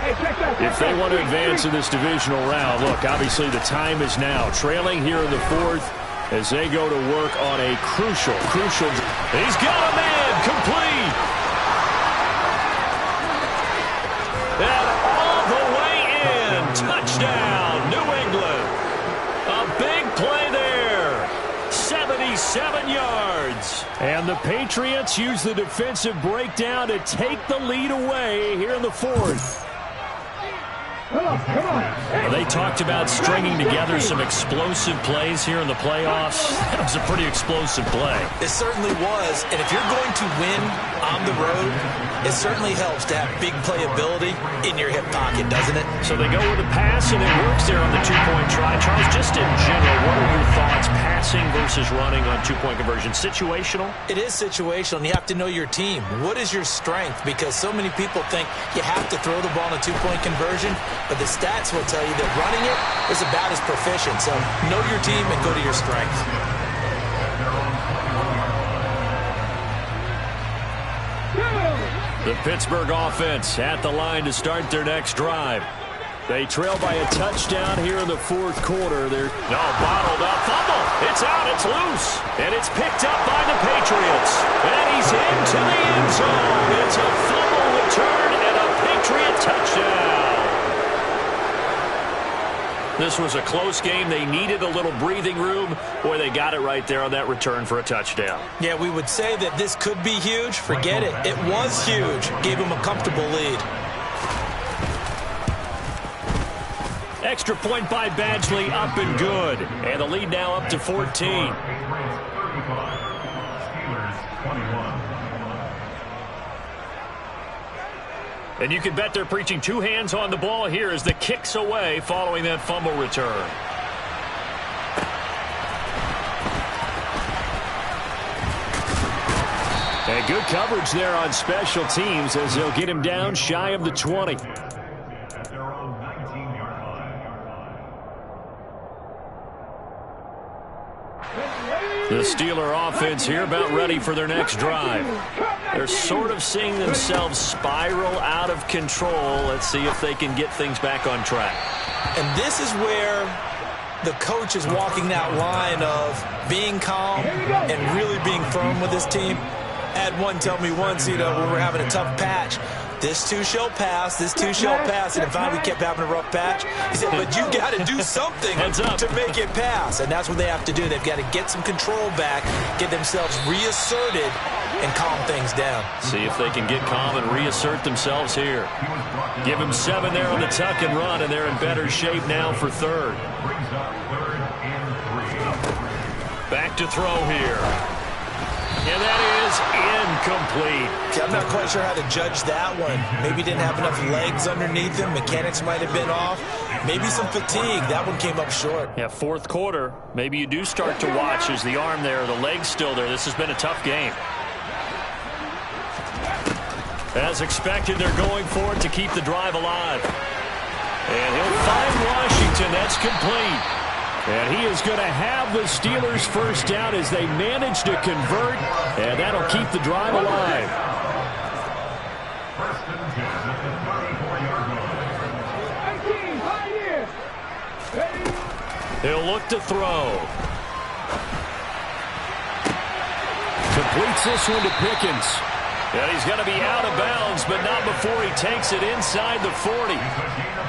If they want to advance in this divisional round, look, obviously the time is now. Trailing here in the 4th as they go to work on a crucial. He's got a man, complete. And all the way in. Touchdown, New England. A big play there. 77 yards. And the Patriots use the defensive breakdown to take the lead away here in the 4th. Well, they talked about stringing together some explosive plays here in the playoffs. That was a pretty explosive play. It certainly was. And if you're going to win on the road, it certainly helps to have big playability in your hip pocket, doesn't it? So they go with a pass, and it works there on the 2-point try. Charles, just in general, what are your thoughts passing versus running on two-point conversion? Situational? It is situational, and you have to know your team. What is your strength? Because so many people think you have to throw the ball in a two-point conversion, but the stats will tell you that running it is about as proficient. So know your team and go to your strength. The Pittsburgh offense at the line to start their next drive. They trail by a touchdown here in the fourth quarter. They're bottled up. Fumble. It's out. It's loose. And it's picked up by the Patriots. And he's into the end zone. It's a fumble return and a Patriot touchdown. This was a close game. They needed a little breathing room. Boy, they got it right there on that return for a touchdown. Yeah, we would say that this could be huge. Forget it. It was huge. Gave them a comfortable lead. Extra point by Badgley, up and good. And the lead now up to 14. And you can bet they're preaching two hands on the ball here as the kick's away following that fumble return. And good coverage there on special teams as they'll get him down shy of the 20. The Steeler offense here about ready for their next drive. They're sort of seeing themselves spiral out of control. Let's see if they can get things back on track. And this is where the coach is walking that line of being calm and really being firm with his team. I had one tell me once, when we're having a tough patch, this too shall pass, this too shall pass. And finally we kept having a rough patch. He said, but you got to do something to make it pass. And that's what they have to do. They've got to get some control back, get themselves reasserted, and calm things down. See if they can get calm and reassert themselves here. Give them 7 there on the tuck and run, and they're in better shape now for third. Back to throw here. And that is incomplete. See, I'm not quite sure how to judge that one. Maybe didn't have enough legs underneath him. Mechanics might have been off. Maybe some fatigue. That one came up short. Yeah, fourth quarter. Maybe you do start to watch as the arm there, the leg's still there. This has been a tough game. As expected, they're going for it to keep the drive alive. And he'll find Washington. That's complete. And he is going to have the Steelers first down as they manage to convert, and that'll keep the drive alive. He'll look to throw. Completes this one to Pickens. And he's going to be out of bounds, but not before he takes it inside the 40.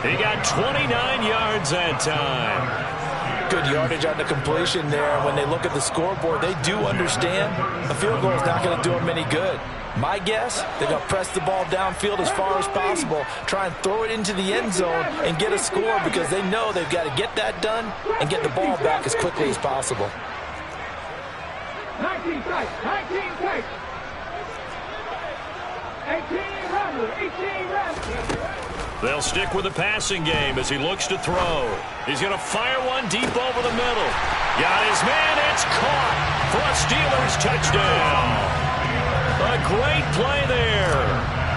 He got 29 yards that time. Good yardage on the completion there. When they look at the scoreboard, they do understand a field goal is not going to do them any good. My guess, they're going to press the ball downfield as far as possible, try and throw it into the end zone and get a score because they know they've got to get that done and get the ball back as quickly as possible. 19 tight, 19 tight. 18 run, 18 run. They'll stick with the passing game as he looks to throw. He's going to fire one deep over the middle. Got his man. It's caught for a Steelers touchdown. A great play there.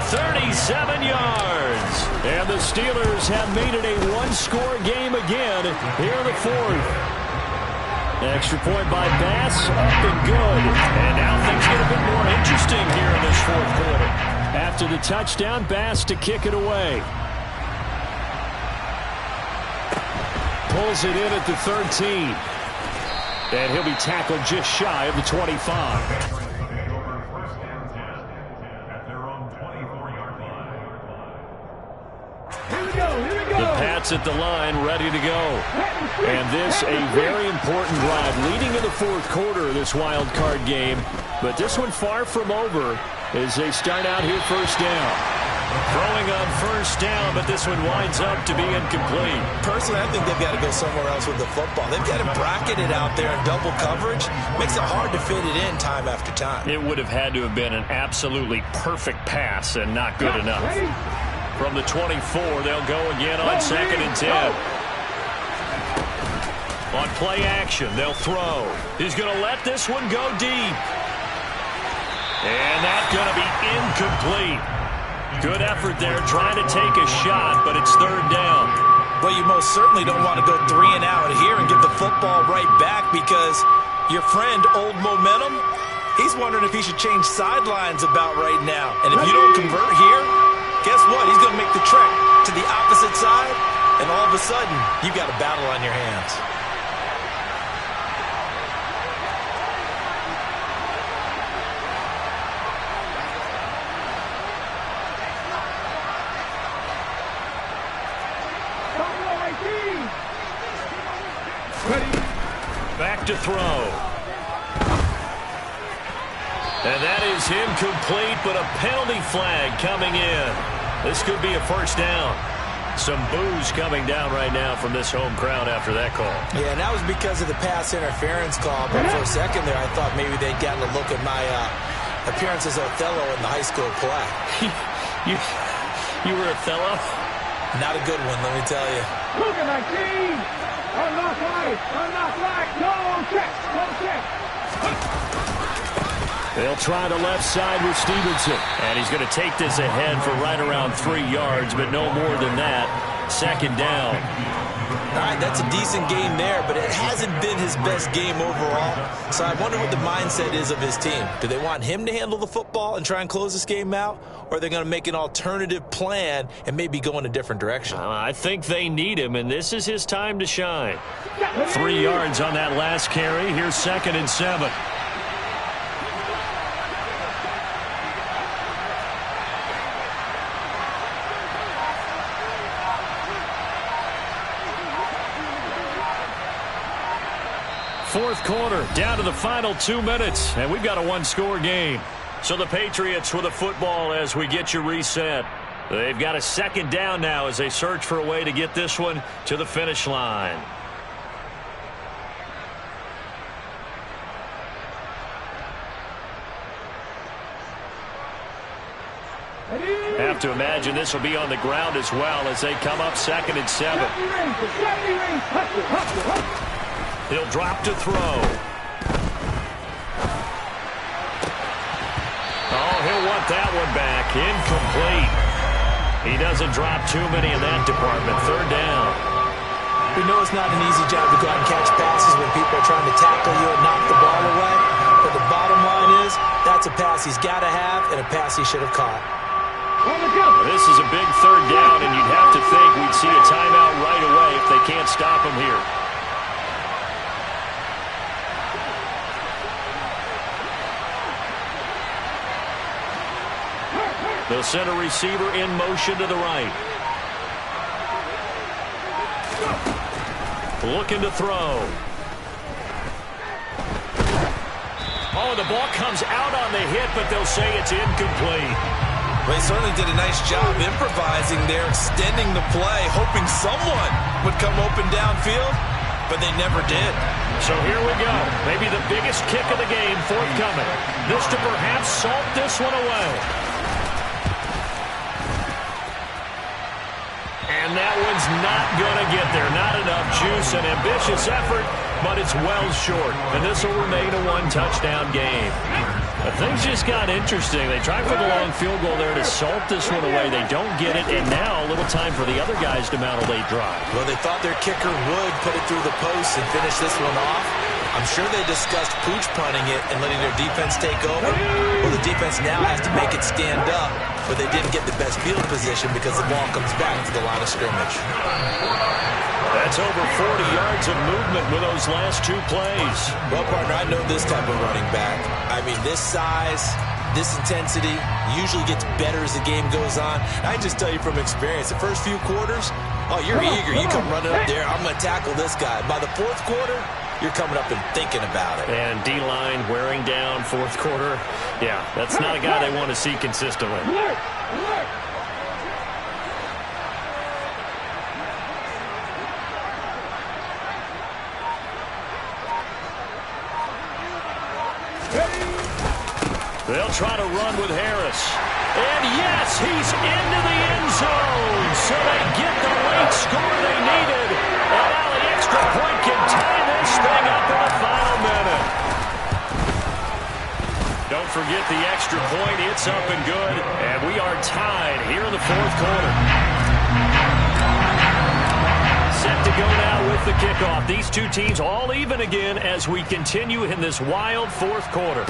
37 yards. And the Steelers have made it a one-score game again here in the fourth. Extra point by Bass, up and good. And now things get a bit more interesting here in this fourth quarter. After the touchdown, Bass to kick it away. Pulls it in at the 13. And he'll be tackled just shy of the 25. The Pats at the line, ready to go. And this a very important drive leading in the fourth quarter of this wild card game. But this one far from over as they start out here first down. Throwing on first down, but this one winds up to be incomplete. Personally, I think they've got to go somewhere else with the football. They've got to bracket it out there in double coverage. Makes it hard to fit it in time after time. It would have had to have been an absolutely perfect pass and not good enough. From the 24, they'll go again on 2nd and 10. On play action, they'll throw. He's going to let this one go deep. And that's going to be incomplete. Good effort there trying to take a shot, but it's third down. Well, you most certainly don't want to go 3 and out here and give the football right back because your friend, Old Momentum, he's wondering if he should change sidelines about right now. And if you don't convert here, guess what? He's going to make the trek to the opposite side, and all of a sudden, you've got a battle on your hands. Back to throw. And that is incomplete, but a penalty flag coming in. This could be a first down. Some boos coming down right now from this home crowd after that call. Yeah, and that was because of the pass interference call. But for a second there, I thought maybe they'd gotten a look at my appearance as Othello in the high school play. You were Othello? Not a good one, let me tell you. Look at 19. Unlock right. Go check. They'll try the left side with Stevenson. And he's going to take this ahead for right around 3 yards, but no more than that. Second down. All right, that's a decent game there, but it hasn't been his best game overall. So I wonder what the mindset is of his team. Do they want him to handle the football and try and close this game out? Or are they going to make an alternative plan and maybe go in a different direction? I think they need him, and this is his time to shine. 3 yards on that last carry. Here's 2nd and 7. Fourth quarter, down to the final 2 minutes, and we've got a one-score game. So the Patriots with a football as we get you reset. They've got a second down now as they search for a way to get this one to the finish line. Have to imagine this will be on the ground as well as they come up 2nd and 7. He'll drop to throw. Oh, he'll want that one back. Incomplete. He doesn't drop too many in that department. Third down. We know it's not an easy job to go out and catch passes when people are trying to tackle you and knock the ball away. But the bottom line is, that's a pass he's got to have and a pass he should have caught. This is a big third down, and you'd have to think we'd see a timeout right away if they can't stop him here. They'll send a receiver in motion to the right. Looking to throw. Oh, the ball comes out on the hit, but they'll say it's incomplete. They certainly did a nice job improvising there, extending the play, hoping someone would come open downfield, but they never did. So here we go. Maybe the biggest kick of the game forthcoming. This to perhaps salt this one away. And that one's not going to get there. Not enough juice. An ambitious effort, but it's well short. And this will remain a one-touchdown game. But things just got interesting. They tried for the long field goal there to salt this one away. They don't get it, and now a little time for the other guys to mount a late drive. Well, they thought their kicker would put it through the post and finish this one off. I'm sure they discussed pooch punting it and letting their defense take over. Well, the defense now has to make it stand up, but they didn't get the best field position because the ball comes back to the line of scrimmage. That's over 40 yards of movement with those last 2 plays. Well, partner, I know this type of running back. I mean, this size, this intensity usually gets better as the game goes on. I can just tell you from experience, the first few quarters, oh, you're eager. You come running up there, I'm going to tackle this guy. By the fourth quarter, you're coming up and thinking about it. And D-line wearing down fourth quarter. Yeah, that's not a guy they want to see consistently. They'll try to run with Harris. And yes, he's into the end zone. So they get the late score they needed. And now the extra point can tie forget the extra point. It's up and good, and we are tied here in the fourth quarter. Set to go now with the kickoff. These two teams all even again as we continue in this wild fourth quarter.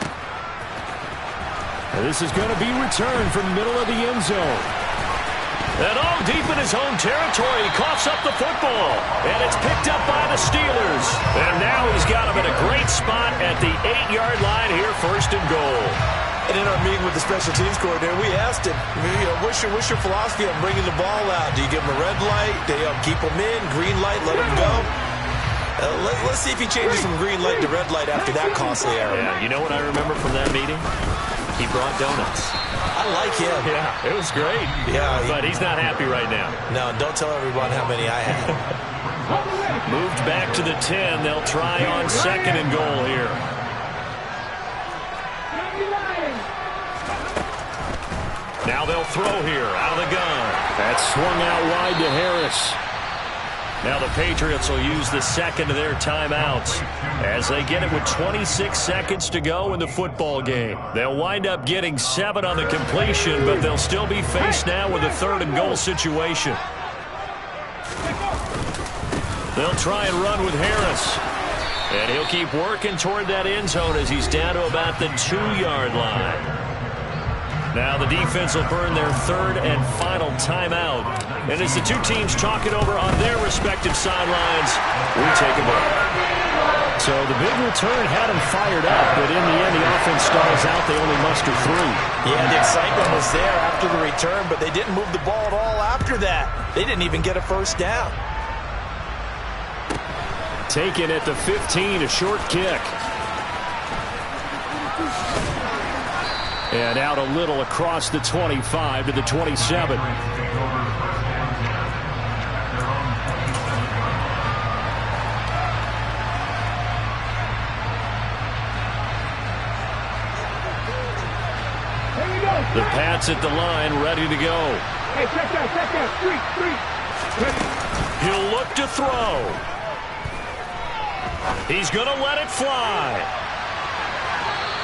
And this is going to be returned from the middle of the end zone. And deep in his own territory, he coughs up the football. And it's picked up by the Steelers. And now he's got him in a great spot at the 8-yard line here, first and goal. And in our meeting with the special teams coordinator, we asked him, what's your philosophy on bringing the ball out? Do you give him a red light? Do you keep him in? Green light, let him go? Let's see if he changes from green light to red light after that costly error. Yeah, you know what I remember from that meeting? He brought donuts. I like him. Yeah, it was great. Yeah, but he's not happy right now. No, don't tell everyone how many I had. Moved back to the 10. They'll try on second and goal here. Now they'll throw here out of the gun. That's swung out wide to Harris. Now the Patriots will use the second of their timeouts as they get it with 26 seconds to go in the football game. They'll wind up getting 7 on the completion, but they'll still be faced now with a third and goal situation. They'll try and run with Harris. And he'll keep working toward that end zone as he's down to about the 2-yard line. Now the defense will burn their third and final timeout. And as the two teams talk it over on their respective sidelines, we take a break. So the big return had them fired up, but in the end the offense stalls out. They only muster 3. Yeah, the excitement was there after the return, but they didn't move the ball at all after that. They didn't even get a first down. Taken at the 15, a short kick. And out a little across the 25 to the 27. The Pats at the line, ready to go. Hey, check that. Street. He'll look to throw. He's going to let it fly.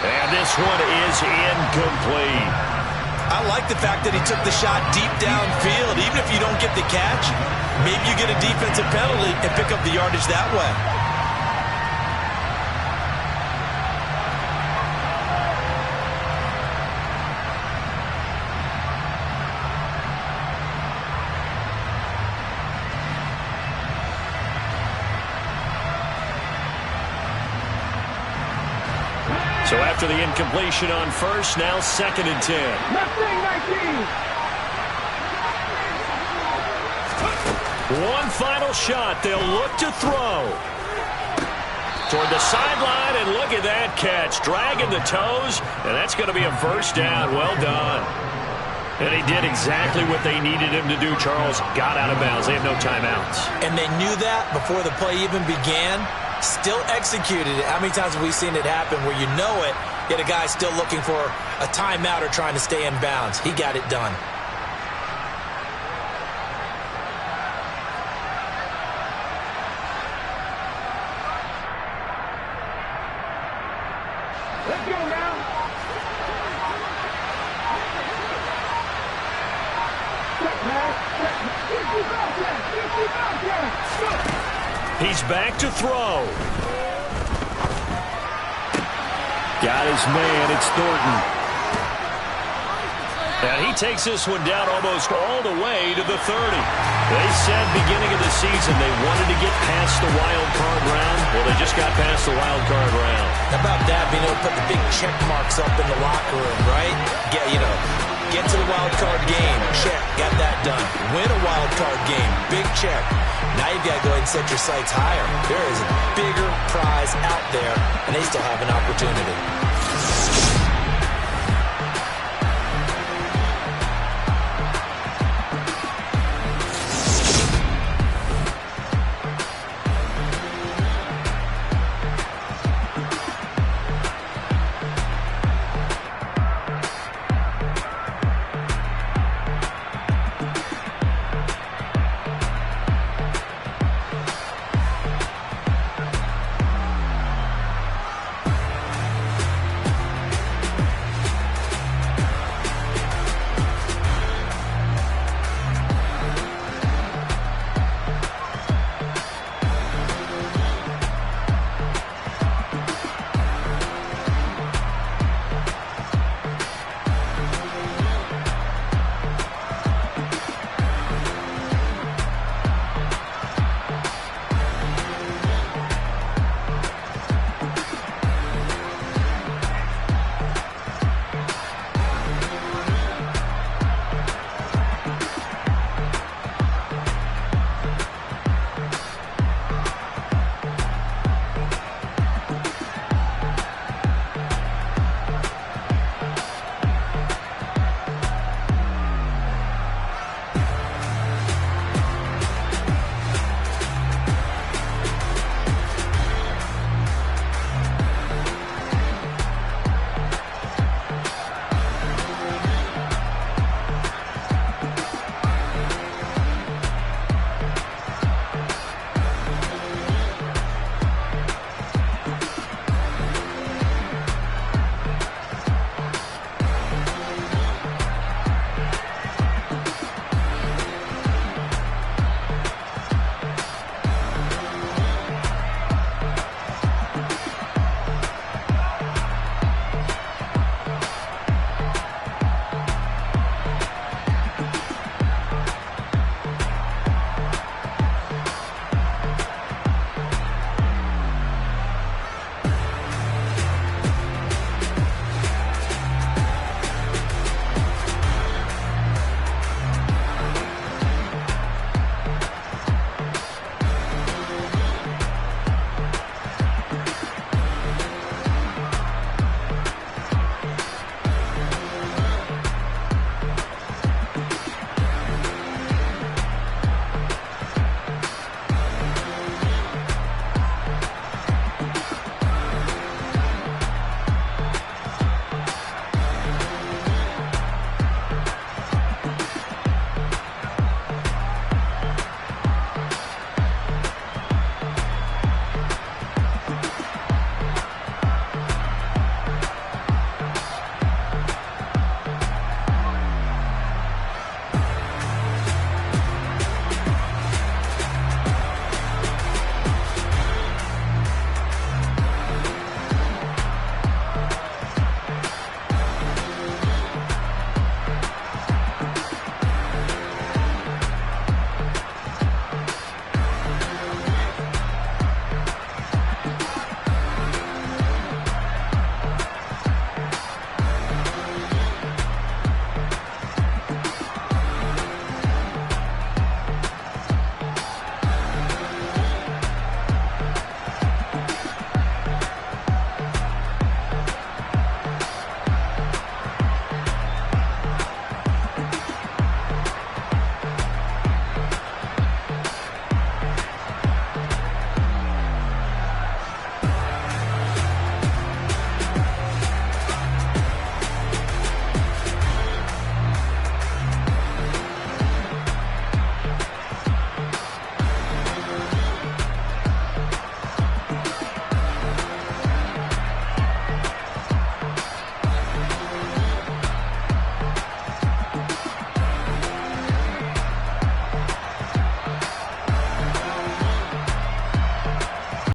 And this one is incomplete. I like the fact that he took the shot deep downfield. Even if you don't get the catch, maybe you get a defensive penalty and pick up the yardage that way. So after the incompletion on first, now second and 10. One final shot. They'll look to throw. Toward the sideline, and look at that catch. Dragging the toes, and that's going to be a first down. Well done. And he did exactly what they needed him to do, Charles. Got out of bounds. They have no timeouts. And they knew that before the play even began. Still executed it. How many times have we seen it happen where you know it, yet a guy's still looking for a timeout or trying to stay in bounds? He got it done. Let's go now. He's back to throw. Got his man. It's Thornton. And he takes this one down almost all the way to the 30. They said beginning of the season they wanted to get past the wild card round. Well, they just got past the wild card round. How about that, being able to put the big check marks up in the locker room, right? Get to the wild card game. Check. Got that done. Win a wild card game. Big check. Now you've got to go ahead and set your sights higher. There is a bigger prize out there, and they still have an opportunity.